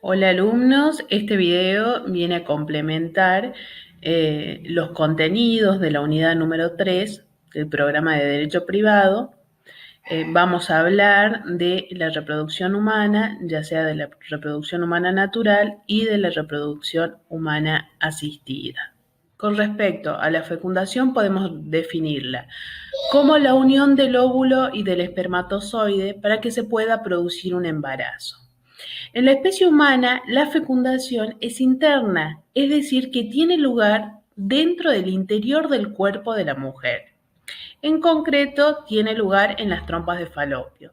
Hola alumnos, este video viene a complementar los contenidos de la unidad número 3 del programa de Derecho Privado. Vamos a hablar de la reproducción humana, ya sea de la reproducción humana natural y de la reproducción humana asistida. Con respecto a la fecundación podemos definirla como la unión del óvulo y del espermatozoide para que se pueda producir un embarazo. En la especie humana, la fecundación es interna, es decir, que tiene lugar dentro del interior del cuerpo de la mujer. En concreto, tiene lugar en las trompas de falopio.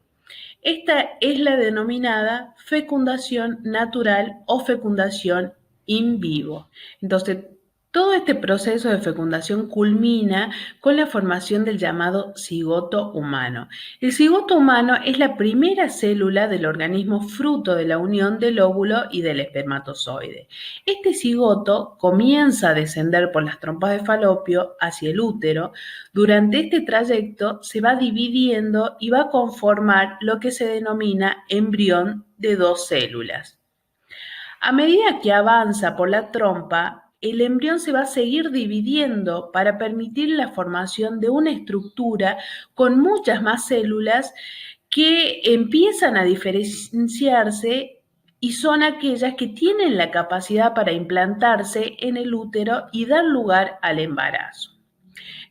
Esta es la denominada fecundación natural o fecundación in vivo. Entonces, todo este proceso de fecundación culmina con la formación del llamado cigoto humano. El cigoto humano es la primera célula del organismo fruto de la unión del óvulo y del espermatozoide. Este cigoto comienza a descender por las trompas de falopio hacia el útero. Durante este trayecto se va dividiendo y va a conformar lo que se denomina embrión de dos células. A medida que avanza por la trompa, el embrión se va a seguir dividiendo para permitir la formación de una estructura con muchas más células que empiezan a diferenciarse y son aquellas que tienen la capacidad para implantarse en el útero y dar lugar al embarazo.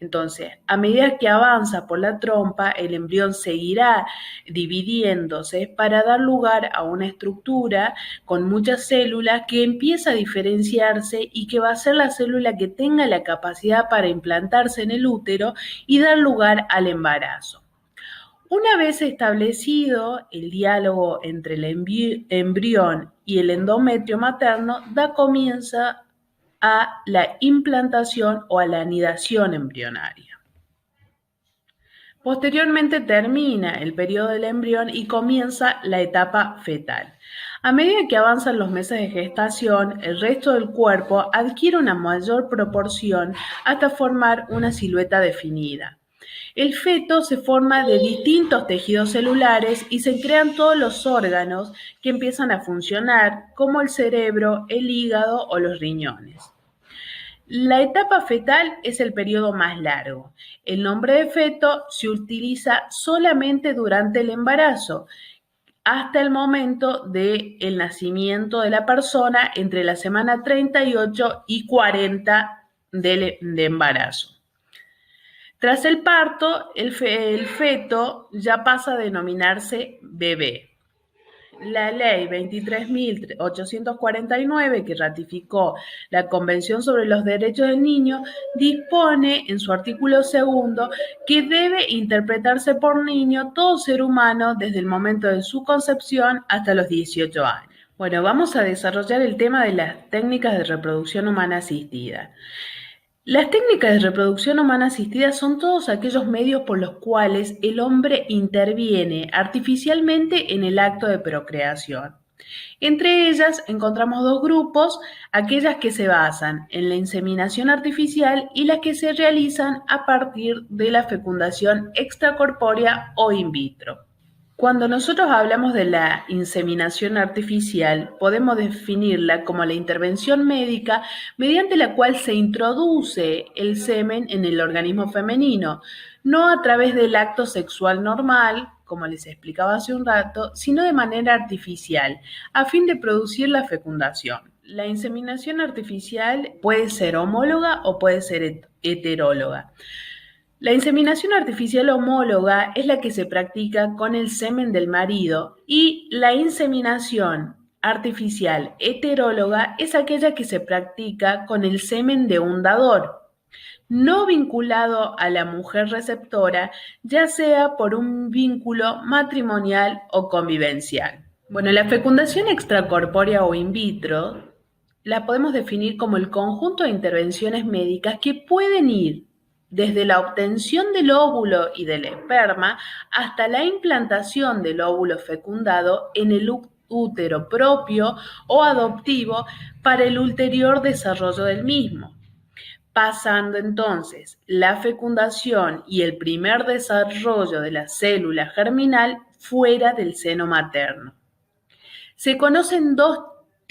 Entonces, a medida que avanza por la trompa, el embrión seguirá dividiéndose para dar lugar a una estructura con muchas células que empieza a diferenciarse y que va a ser la célula que tenga la capacidad para implantarse en el útero y dar lugar al embarazo. Una vez establecido el diálogo entre el embrión y el endometrio materno, da comienzo a la implantación o a la anidación embrionaria. Posteriormente termina el periodo del embrión y comienza la etapa fetal. A medida que avanzan los meses de gestación, el resto del cuerpo adquiere una mayor proporción hasta formar una silueta definida. El feto se forma de distintos tejidos celulares y se crean todos los órganos que empiezan a funcionar, como el cerebro, el hígado o los riñones. La etapa fetal es el periodo más largo. El nombre de feto se utiliza solamente durante el embarazo, hasta el momento del nacimiento de la persona, entre la semana 38 y 40 de embarazo. Tras el parto, el feto ya pasa a denominarse bebé. La ley 23.849, que ratificó la Convención sobre los Derechos del Niño, dispone en su artículo segundo que debe interpretarse por niño todo ser humano desde el momento de su concepción hasta los 18 años. Bueno, vamos a desarrollar el tema de las técnicas de reproducción humana asistida. Las técnicas de reproducción humana asistida son todos aquellos medios por los cuales el hombre interviene artificialmente en el acto de procreación. Entre ellas encontramos dos grupos, aquellas que se basan en la inseminación artificial y las que se realizan a partir de la fecundación extracorpórea o in vitro. Cuando nosotros hablamos de la inseminación artificial, podemos definirla como la intervención médica mediante la cual se introduce el semen en el organismo femenino, no a través del acto sexual normal, como les explicaba hace un rato, sino de manera artificial, a fin de producir la fecundación. La inseminación artificial puede ser homóloga o puede ser heteróloga. La inseminación artificial homóloga es la que se practica con el semen del marido y la inseminación artificial heteróloga es aquella que se practica con el semen de un dador, no vinculado a la mujer receptora, ya sea por un vínculo matrimonial o convivencial. Bueno, la fecundación extracorpórea o in vitro la podemos definir como el conjunto de intervenciones médicas que pueden ir desde la obtención del óvulo y del esperma hasta la implantación del óvulo fecundado en el útero propio o adoptivo para el ulterior desarrollo del mismo, pasando entonces la fecundación y el primer desarrollo de la célula germinal fuera del seno materno. Se conocen dos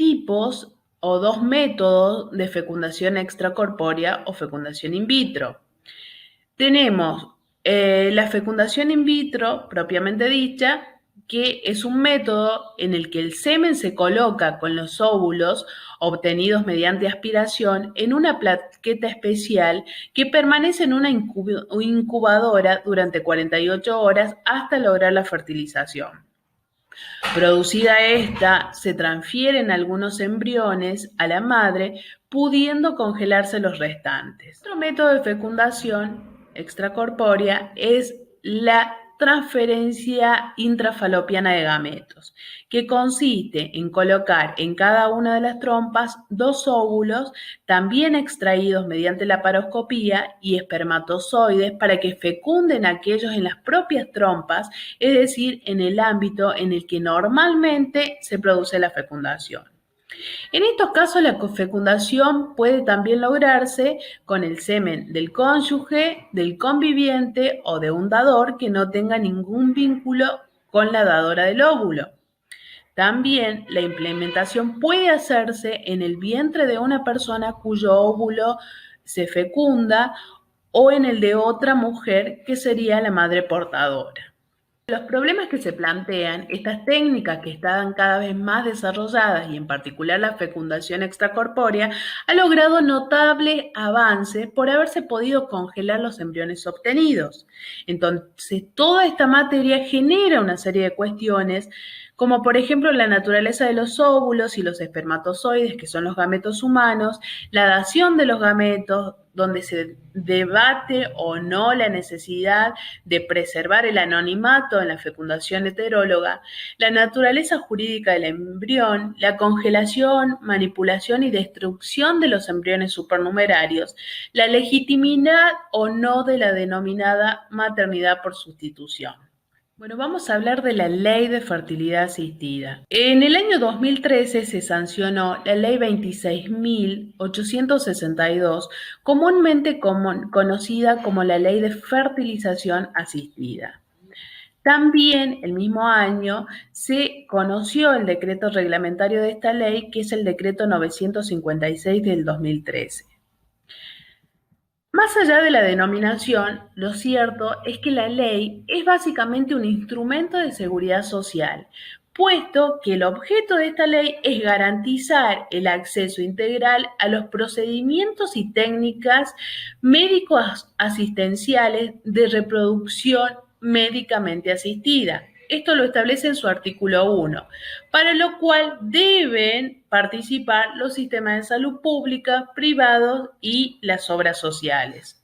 tipos o dos métodos de fecundación extracorpórea o fecundación in vitro. Tenemos la fecundación in vitro, propiamente dicha, que es un método en el que el semen se coloca con los óvulos obtenidos mediante aspiración en una plaqueta especial que permanece en una incubadora durante 48 horas hasta lograr la fertilización. Producida esta, se transfieren algunos embriones a la madre, pudiendo congelarse los restantes. Otro método de fecundación extracorpórea es la transferencia intrafalopiana de gametos, que consiste en colocar en cada una de las trompas dos óvulos, también extraídos mediante la paroscopía, y espermatozoides para que fecunden aquellos en las propias trompas, es decir, en el ámbito en el que normalmente se produce la fecundación. En estos casos, la fecundación puede también lograrse con el semen del cónyuge, del conviviente o de un dador que no tenga ningún vínculo con la dadora del óvulo. También la implementación puede hacerse en el vientre de una persona cuyo óvulo se fecunda o en el de otra mujer que sería la madre portadora. Los problemas que se plantean, estas técnicas que están cada vez más desarrolladas y en particular la fecundación extracorpórea, ha logrado notables avances por haberse podido congelar los embriones obtenidos. Entonces, toda esta materia genera una serie de cuestiones, como por ejemplo la naturaleza de los óvulos y los espermatozoides, que son los gametos humanos, la dación de los gametos, donde se debate o no la necesidad de preservar el anonimato en la fecundación heteróloga, la naturaleza jurídica del embrión, la congelación, manipulación y destrucción de los embriones supernumerarios, la legitimidad o no de la denominada maternidad por sustitución. Bueno, vamos a hablar de la Ley de Fertilidad Asistida. En el año 2013 se sancionó la Ley 26.862, comúnmente conocida como la Ley de Fertilización Asistida. También el mismo año se conoció el decreto reglamentario de esta ley, que es el decreto 956 del 2013. Más allá de la denominación, lo cierto es que la ley es básicamente un instrumento de seguridad social, puesto que el objeto de esta ley es garantizar el acceso integral a los procedimientos y técnicas médicos asistenciales de reproducción médicamente asistida. Esto lo establece en su artículo 1, para lo cual deben participar los sistemas de salud pública, privados y las obras sociales.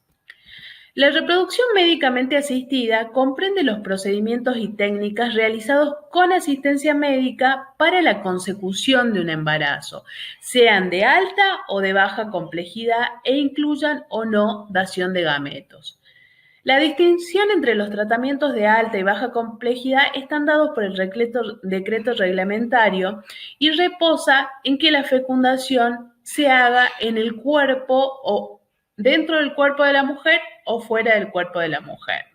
La reproducción médicamente asistida comprende los procedimientos y técnicas realizados con asistencia médica para la consecución de un embarazo, sean de alta o de baja complejidad e incluyan o no dación de gametos. La distinción entre los tratamientos de alta y baja complejidad están dados por el decreto reglamentario y reposa en que la fecundación se haga en el cuerpo o dentro del cuerpo de la mujer o fuera del cuerpo de la mujer.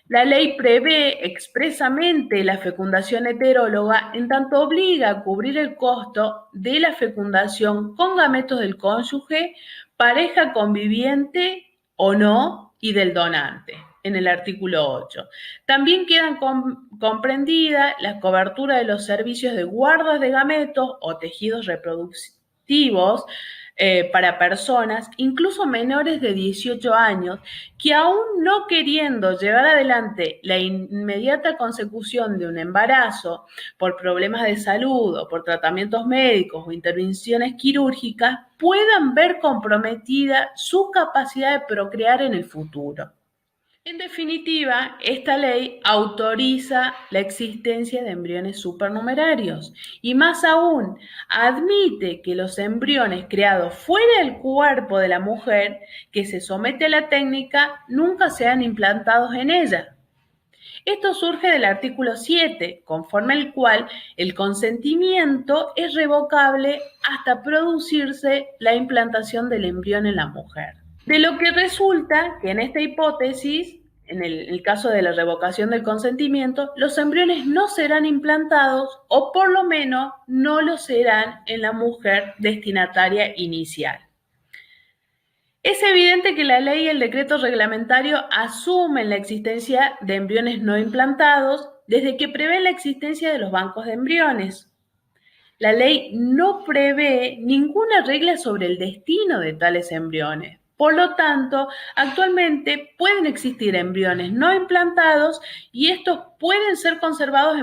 La ley prevé expresamente la fecundación heteróloga, en tanto obliga a cubrir el costo de la fecundación con gametos del cónyuge, pareja conviviente o no, y del donante, en el artículo 8. También quedan comprendidas la cobertura de los servicios de guardas de gametos o tejidos reproductivos para personas, incluso menores de 18 años, que aún no queriendo llevar adelante la inmediata consecución de un embarazo por problemas de salud o por tratamientos médicos o intervenciones quirúrgicas, puedan ver comprometida su capacidad de procrear en el futuro. En definitiva, esta ley autoriza la existencia de embriones supernumerarios y más aún, admite que los embriones creados fuera del cuerpo de la mujer que se somete a la técnica nunca sean implantados en ella. Esto surge del artículo 7, conforme al cual el consentimiento es revocable hasta producirse la implantación del embrión en la mujer. De lo que resulta que en esta hipótesis en el caso de la revocación del consentimiento, los embriones no serán implantados o por lo menos no lo serán en la mujer destinataria inicial. Es evidente que la ley y el decreto reglamentario asumen la existencia de embriones no implantados desde que prevén la existencia de los bancos de embriones. La ley no prevé ninguna regla sobre el destino de tales embriones. Por lo tanto, actualmente pueden existir embriones no implantados y estos pueden ser conservados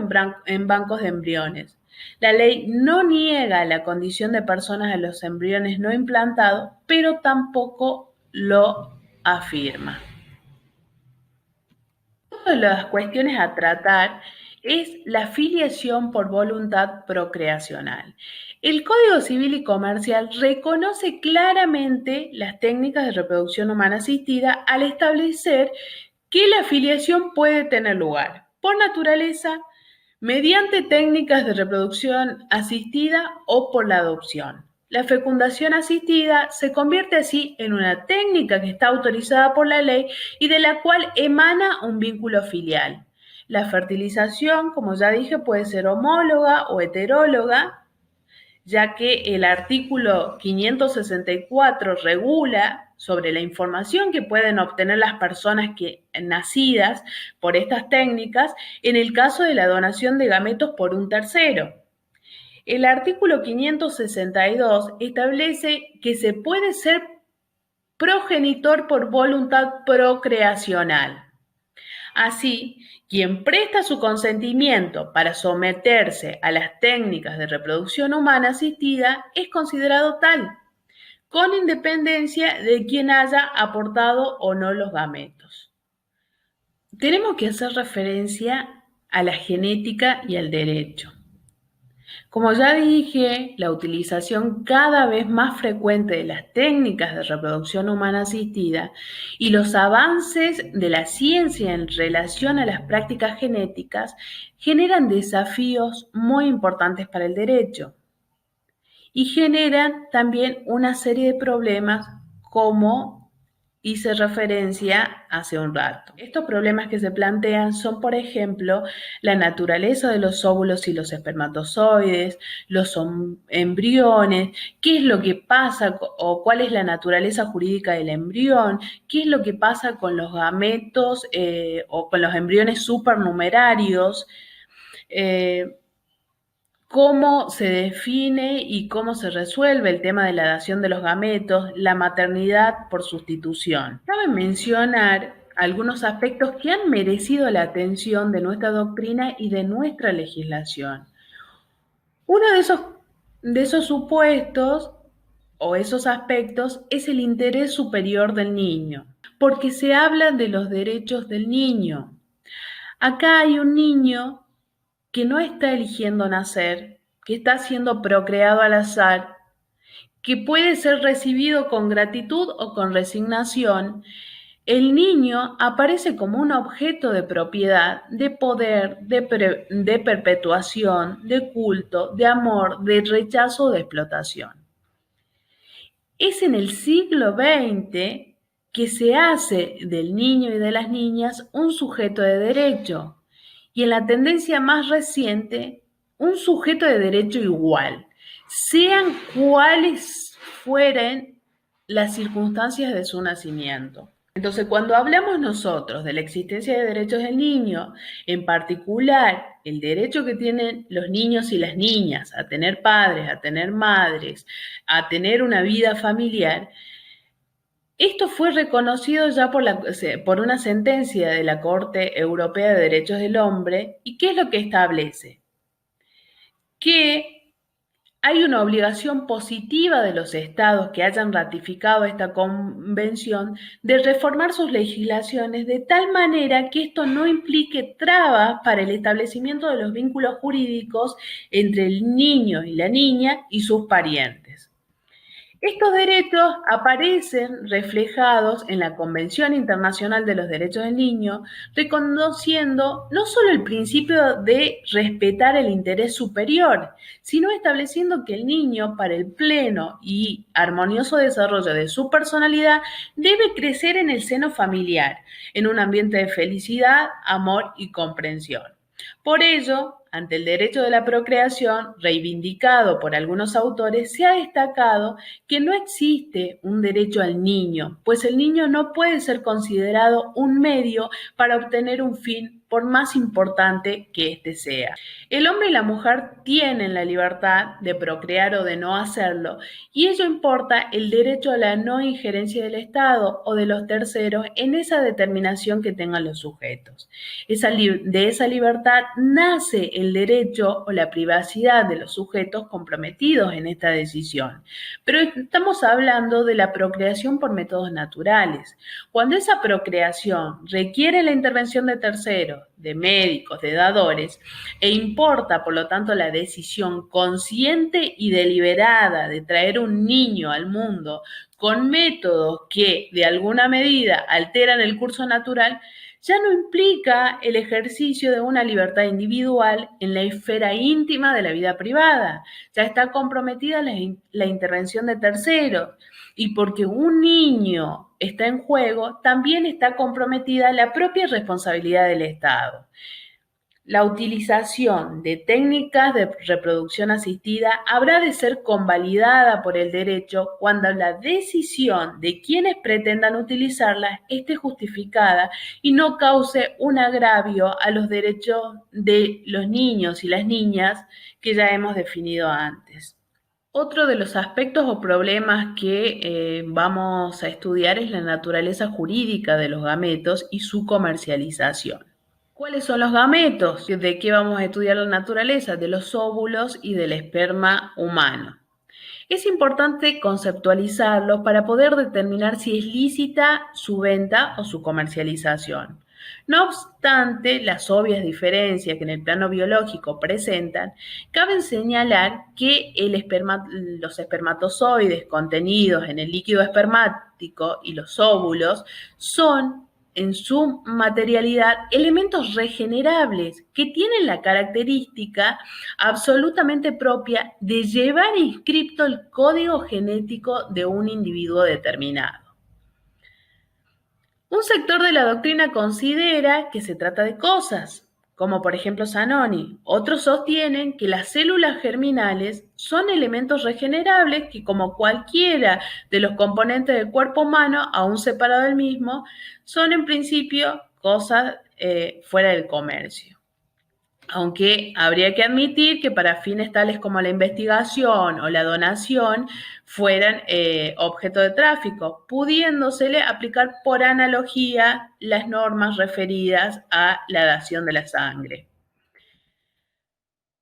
en bancos de embriones. La ley no niega la condición de personas a los embriones no implantados, pero tampoco lo afirma. Una de las cuestiones a tratar es la filiación por voluntad procreacional. El Código Civil y Comercial reconoce claramente las técnicas de reproducción humana asistida al establecer que la filiación puede tener lugar por naturaleza, mediante técnicas de reproducción asistida o por la adopción. La fecundación asistida se convierte así en una técnica que está autorizada por la ley y de la cual emana un vínculo filial. La fertilización, como ya dije, puede ser homóloga o heteróloga, ya que el artículo 564 regula sobre la información que pueden obtener las personas nacidas por estas técnicas en el caso de la donación de gametos por un tercero. El artículo 562 establece que se puede ser progenitor por voluntad procreacional. Así, quien presta su consentimiento para someterse a las técnicas de reproducción humana asistida es considerado tal, con independencia de quien haya aportado o no los gametos. Tenemos que hacer referencia a la genética y al derecho. Como ya dije, la utilización cada vez más frecuente de las técnicas de reproducción humana asistida y los avances de la ciencia en relación a las prácticas genéticas generan desafíos muy importantes para el derecho y generan también una serie de problemas como hice referencia hace un rato. Estos problemas que se plantean son, por ejemplo, la naturaleza de los óvulos y los espermatozoides, los embriones, qué es lo que pasa o cuál es la naturaleza jurídica del embrión, qué es lo que pasa con los gametos o con los embriones supernumerarios, cómo se define y cómo se resuelve el tema de la dación de los gametos, la maternidad por sustitución. Cabe mencionar algunos aspectos que han merecido la atención de nuestra doctrina y de nuestra legislación. Uno de esos supuestos o esos aspectos es el interés superior del niño, porque se habla de los derechos del niño. Acá hay un niño que no está eligiendo nacer, que está siendo procreado al azar, que puede ser recibido con gratitud o con resignación. El niño aparece como un objeto de propiedad, de poder, de perpetuación, de culto, de amor, de rechazo o de explotación. Es en el siglo XX que se hace del niño y de las niñas un sujeto de derecho, y en la tendencia más reciente, un sujeto de derecho igual, sean cuales fueren las circunstancias de su nacimiento. Entonces, cuando hablamos nosotros de la existencia de derechos del niño, en particular el derecho que tienen los niños y las niñas a tener padres, a tener madres, a tener una vida familiar, esto fue reconocido ya por una sentencia de la Corte Europea de Derechos del Hombre. ¿Y qué es lo que establece? Que hay una obligación positiva de los estados que hayan ratificado esta convención de reformar sus legislaciones de tal manera que esto no implique trabas para el establecimiento de los vínculos jurídicos entre el niño y la niña y sus parientes. Estos derechos aparecen reflejados en la Convención Internacional de los Derechos del Niño, reconociendo no solo el principio de respetar el interés superior, sino estableciendo que el niño, para el pleno y armonioso desarrollo de su personalidad, debe crecer en el seno familiar, en un ambiente de felicidad, amor y comprensión. Por ello, ante el derecho de la procreación, reivindicado por algunos autores, se ha destacado que no existe un derecho al niño, pues el niño no puede ser considerado un medio para obtener un fin, por más importante que éste sea. El hombre y la mujer tienen la libertad de procrear o de no hacerlo, y ello importa el derecho a la no injerencia del Estado o de los terceros en esa determinación que tengan los sujetos. De esa libertad nace el derecho o la privacidad de los sujetos comprometidos en esta decisión. Pero estamos hablando de la procreación por métodos naturales. Cuando esa procreación requiere la intervención de terceros, de médicos, de dadores, e importa, por lo tanto, la decisión consciente y deliberada de traer un niño al mundo con métodos que, de alguna medida, alteran el curso natural, ya no implica el ejercicio de una libertad individual en la esfera íntima de la vida privada. Ya está comprometida la intervención de terceros. Y porque un niño está en juego, también está comprometida la propia responsabilidad del Estado. La utilización de técnicas de reproducción asistida habrá de ser convalidada por el derecho cuando la decisión de quienes pretendan utilizarla esté justificada y no cause un agravio a los derechos de los niños y las niñas que ya hemos definido antes. Otro de los aspectos o problemas que vamos a estudiar es la naturaleza jurídica de los gametos y su comercialización. ¿Cuáles son los gametos? ¿De qué vamos a estudiar la naturaleza? De los óvulos y del esperma humano. Es importante conceptualizarlos para poder determinar si es lícita su venta o su comercialización. No obstante las obvias diferencias que en el plano biológico presentan, cabe señalar que los espermatozoides contenidos en el líquido espermático y los óvulos son en su materialidad elementos regenerables que tienen la característica absolutamente propia de llevar inscripto el código genético de un individuo determinado. Un sector de la doctrina considera que se trata de cosas, como por ejemplo Zanoni. Otros sostienen que las células germinales son elementos regenerables que, como cualquiera de los componentes del cuerpo humano, aún separado del mismo, son en principio cosas fuera del comercio. Aunque habría que admitir que para fines tales como la investigación o la donación fueran objeto de tráfico, pudiéndosele aplicar por analogía las normas referidas a la dación de la sangre.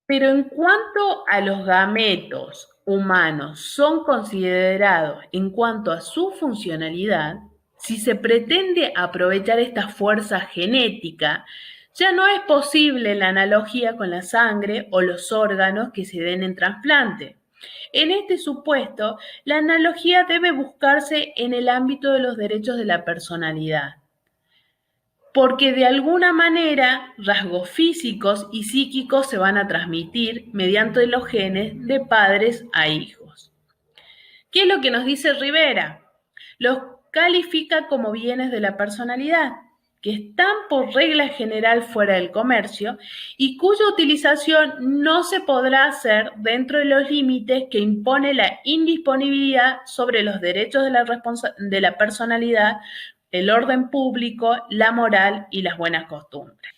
Pero en cuanto a los gametos humanos son considerados en cuanto a su funcionalidad, si se pretende aprovechar esta fuerza genética, ya no es posible la analogía con la sangre o los órganos que se den en trasplante. En este supuesto, la analogía debe buscarse en el ámbito de los derechos de la personalidad, porque de alguna manera rasgos físicos y psíquicos se van a transmitir mediante los genes de padres a hijos. ¿Qué es lo que nos dice Rivera? Los califica como bienes de la personalidad, que están por regla general fuera del comercio y cuya utilización no se podrá hacer dentro de los límites que impone la indisponibilidad sobre los derechos de la personalidad, el orden público, la moral y las buenas costumbres.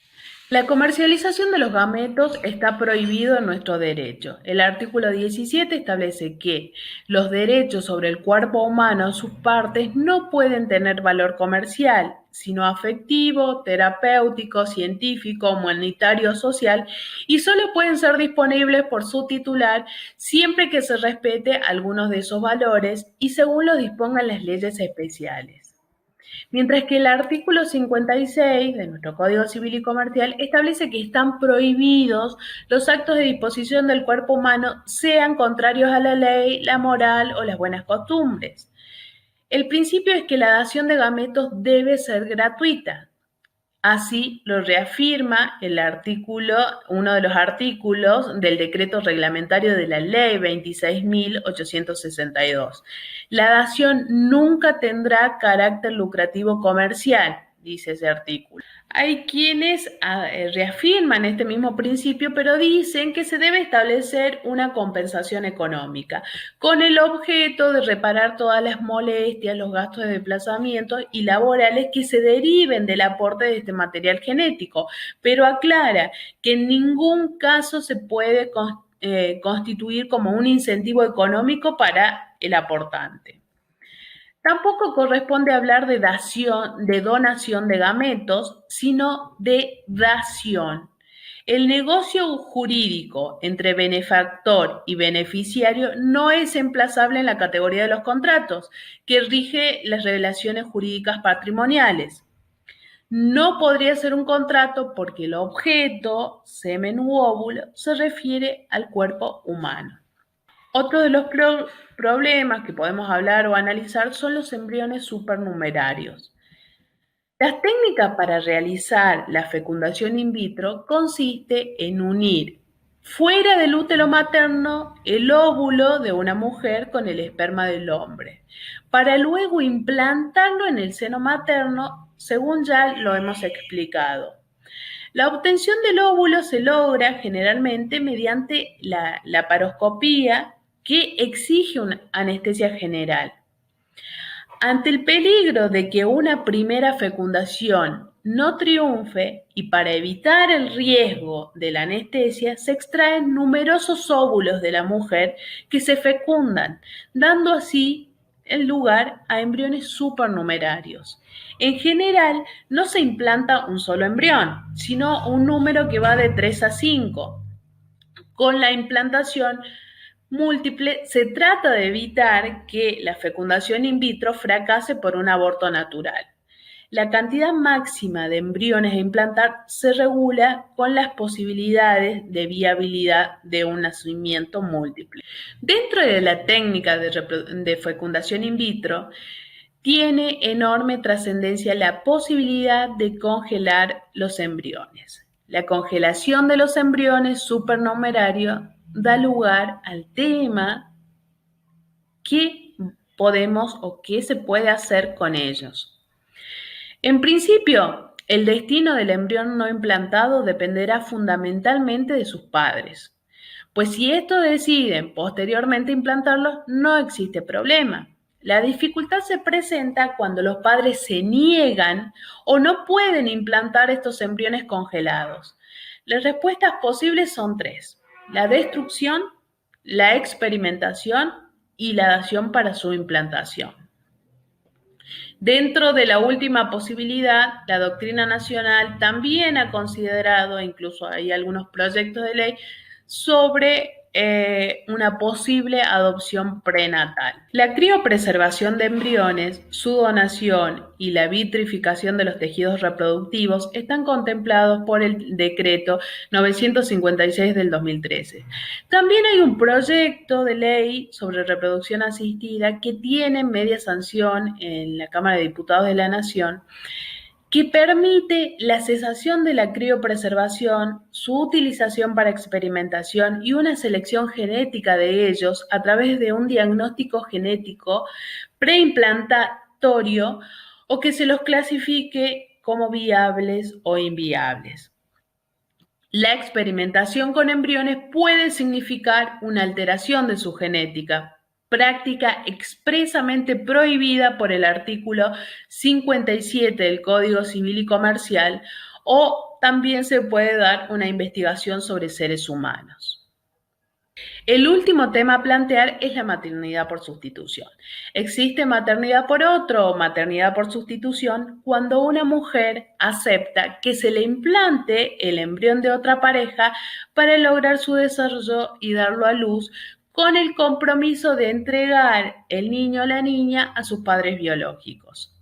La comercialización de los gametos está prohibido en nuestro derecho. El artículo 17 establece que los derechos sobre el cuerpo humano, sus partes, no pueden tener valor comercial, sino afectivo, terapéutico, científico, humanitario, social, y solo pueden ser disponibles por su titular siempre que se respete algunos de esos valores y según lo dispongan las leyes especiales. Mientras que el artículo 56 de nuestro Código Civil y Comercial establece que están prohibidos los actos de disposición del cuerpo humano, sean contrarios a la ley, la moral o las buenas costumbres. El principio es que la dación de gametos debe ser gratuita. Así lo reafirma uno de los artículos del decreto reglamentario de la Ley 26.862. La dación nunca tendrá carácter lucrativo comercial, dice ese artículo. Hay quienes reafirman este mismo principio, pero dicen que se debe establecer una compensación económica con el objeto de reparar todas las molestias, los gastos de desplazamiento y laborales que se deriven del aporte de este material genético, pero aclara que en ningún caso se puede constituir como un incentivo económico para el aportante. Tampoco corresponde hablar de donación de gametos, sino de dación. El negocio jurídico entre benefactor y beneficiario no es emplazable en la categoría de los contratos, que rige las relaciones jurídicas patrimoniales. No podría ser un contrato porque el objeto, semen u óvulo, se refiere al cuerpo humano. Otro de los problemas que podemos hablar o analizar son los embriones supernumerarios. Las técnicas para realizar la fecundación in vitro consiste en unir fuera del útero materno el óvulo de una mujer con el esperma del hombre, para luego implantarlo en el seno materno, según ya lo hemos explicado. La obtención del óvulo se logra generalmente mediante la laparoscopía, que exige una anestesia general. Ante el peligro de que una primera fecundación no triunfe y para evitar el riesgo de la anestesia, se extraen numerosos óvulos de la mujer que se fecundan, dando así el lugar a embriones supernumerarios. En general, no se implanta un solo embrión, sino un número que va de 3 a 5. Con la implantación múltiple, se trata de evitar que la fecundación in vitro fracase por un aborto natural. La cantidad máxima de embriones a implantar se regula con las posibilidades de viabilidad de un nacimiento múltiple. Dentro de la técnica de fecundación in vitro, tiene enorme trascendencia la posibilidad de congelar los embriones. La congelación de los embriones supernumerarios da lugar al tema qué podemos o qué se puede hacer con ellos. En principio, el destino del embrión no implantado dependerá fundamentalmente de sus padres, pues si estos deciden posteriormente implantarlo, no existe problema. La dificultad se presenta cuando los padres se niegan o no pueden implantar estos embriones congelados. Las respuestas posibles son 3: la destrucción, la experimentación y la dación para su implantación. Dentro de la última posibilidad, la doctrina nacional también ha considerado, incluso hay algunos proyectos de ley, sobre una posible adopción prenatal. La criopreservación de embriones, su donación y la vitrificación de los tejidos reproductivos están contemplados por el decreto 956 del 2013. También hay un proyecto de ley sobre reproducción asistida que tiene media sanción en la Cámara de Diputados de la Nación, que permite la cesación de la criopreservación, su utilización para experimentación y una selección genética de ellos a través de un diagnóstico genético preimplantatorio o que se los clasifique como viables o inviables. La experimentación con embriones puede significar una alteración de su genética, práctica expresamente prohibida por el artículo 57 del Código Civil y Comercial, o también se puede dar una investigación sobre seres humanos. El último tema a plantear es la maternidad por sustitución. Existe maternidad por otro o maternidad por sustitución cuando una mujer acepta que se le implante el embrión de otra pareja para lograr su desarrollo y darlo a luz, con el compromiso de entregar el niño o la niña a sus padres biológicos.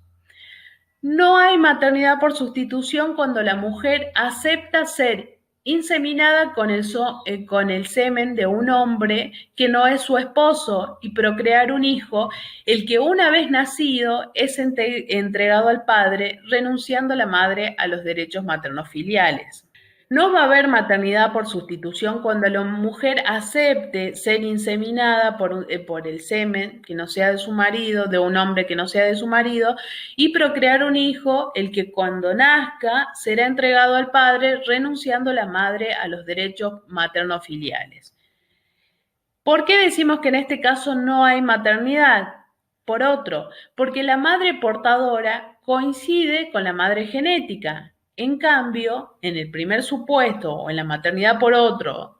No hay maternidad por sustitución cuando la mujer acepta ser inseminada con el semen de un hombre que no es su esposo y procrear un hijo, el que una vez nacido es entregado al padre, renunciando la madre a los derechos maternofiliales. No va a haber maternidad por sustitución cuando la mujer acepte ser inseminada por el semen que no sea de su marido, de un hombre que no sea de su marido, y procrear un hijo, el que cuando nazca será entregado al padre, renunciando la madre a los derechos materno-filiales. ¿Por qué decimos que en este caso no hay maternidad? Por otro, porque la madre portadora coincide con la madre genética. En cambio, en el primer supuesto o en la maternidad por otro,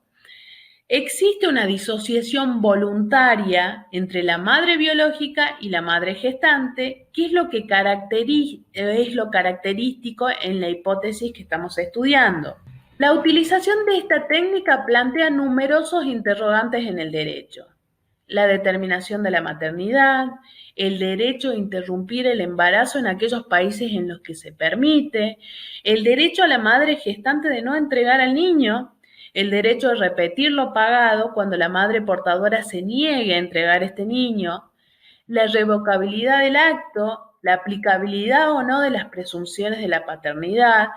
existe una disociación voluntaria entre la madre biológica y la madre gestante, que es es lo característico en la hipótesis que estamos estudiando. La utilización de esta técnica plantea numerosos interrogantes en el derecho. La determinación de la maternidad, el derecho a interrumpir el embarazo en aquellos países en los que se permite, el derecho a la madre gestante de no entregar al niño, el derecho a repetir lo pagado cuando la madre portadora se niegue a entregar este niño, la revocabilidad del acto, la aplicabilidad o no de las presunciones de la paternidad,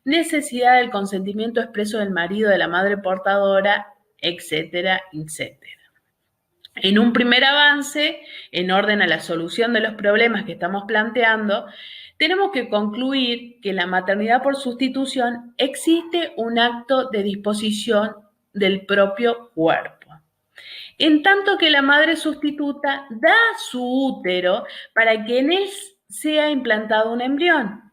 necesidad del consentimiento expreso del marido de la madre portadora, etcétera, etcétera. En un primer avance, en orden a la solución de los problemas que estamos planteando, tenemos que concluir que en la maternidad por sustitución existe un acto de disposición del propio cuerpo, en tanto que la madre sustituta da su útero para que en él sea implantado un embrión.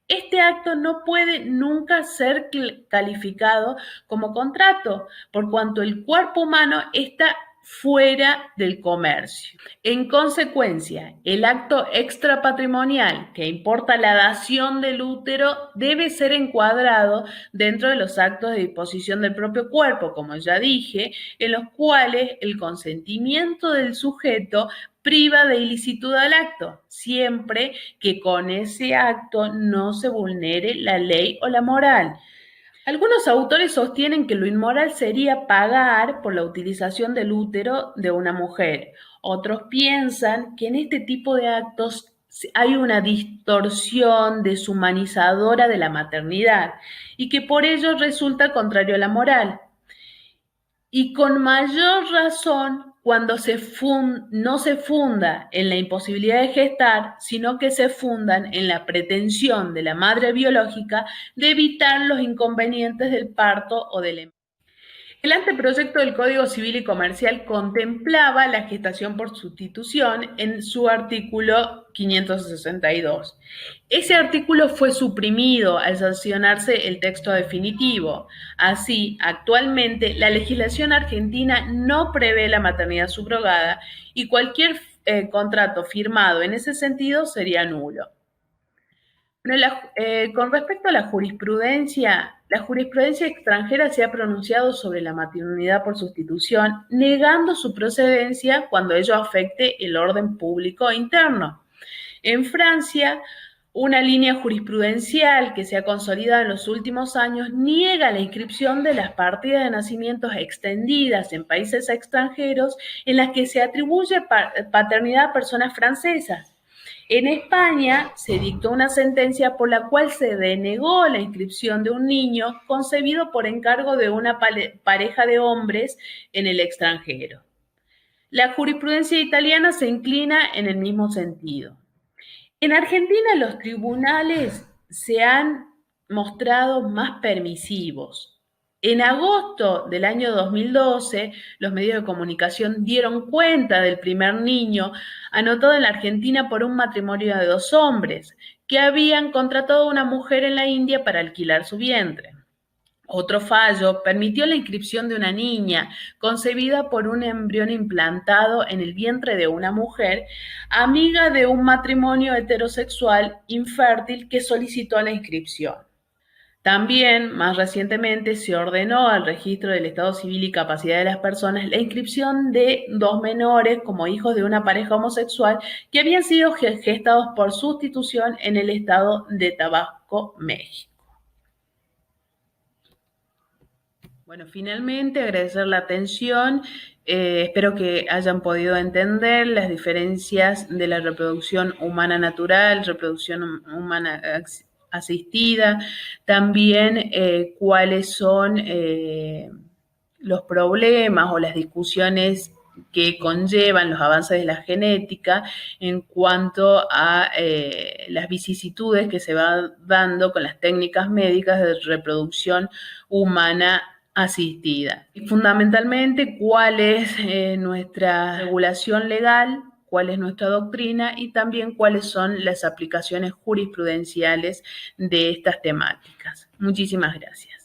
Este acto no puede nunca ser calificado como contrato, por cuanto el cuerpo humano está fuera del comercio. En consecuencia, el acto extrapatrimonial que importa la dación del útero debe ser encuadrado dentro de los actos de disposición del propio cuerpo, como ya dije, en los cuales el consentimiento del sujeto priva de ilicitud al acto, siempre que con ese acto no se vulnere la ley o la moral. Algunos autores sostienen que lo inmoral sería pagar por la utilización del útero de una mujer. Otros piensan que en este tipo de actos hay una distorsión deshumanizadora de la maternidad y que por ello resulta contrario a la moral. Y con mayor razón cuando no se funda en la imposibilidad de gestar, sino que se fundan en la pretensión de la madre biológica de evitar los inconvenientes del parto o del embarazo. El anteproyecto del Código Civil y Comercial contemplaba la gestación por sustitución en su artículo 562. Ese artículo fue suprimido al sancionarse el texto definitivo. Así, actualmente, la legislación argentina no prevé la maternidad subrogada y cualquier contrato firmado en ese sentido sería nulo. Bueno, con respecto a la jurisprudencia extranjera se ha pronunciado sobre la maternidad por sustitución, negando su procedencia cuando ello afecte el orden público interno. En Francia, una línea jurisprudencial que se ha consolidado en los últimos años niega la inscripción de las partidas de nacimientos extendidas en países extranjeros en las que se atribuye paternidad a personas francesas. En España se dictó una sentencia por la cual se denegó la inscripción de un niño concebido por encargo de una pareja de hombres en el extranjero. La jurisprudencia italiana se inclina en el mismo sentido. En Argentina los tribunales se han mostrado más permisivos. En agosto del año 2012, los medios de comunicación dieron cuenta del primer niño anotado en la Argentina por un matrimonio de 2 hombres que habían contratado a una mujer en la India para alquilar su vientre. Otro fallo permitió la inscripción de una niña concebida por un embrión implantado en el vientre de una mujer, amiga de un matrimonio heterosexual infértil que solicitó la inscripción. También, más recientemente, se ordenó al registro del estado civil y capacidad de las personas la inscripción de 2 menores como hijos de una pareja homosexual que habían sido gestados por sustitución en el estado de Tabasco, México. Bueno, finalmente agradecer la atención. Espero que hayan podido entender las diferencias de la reproducción humana natural, reproducción humana asistida, también cuáles son los problemas o las discusiones que conllevan los avances de la genética en cuanto a las vicisitudes que se van dando con las técnicas médicas de reproducción humana asistida. Y fundamentalmente, cuál es nuestra regulación legal, cuál es nuestra doctrina y también cuáles son las aplicaciones jurisprudenciales de estas temáticas. Muchísimas gracias.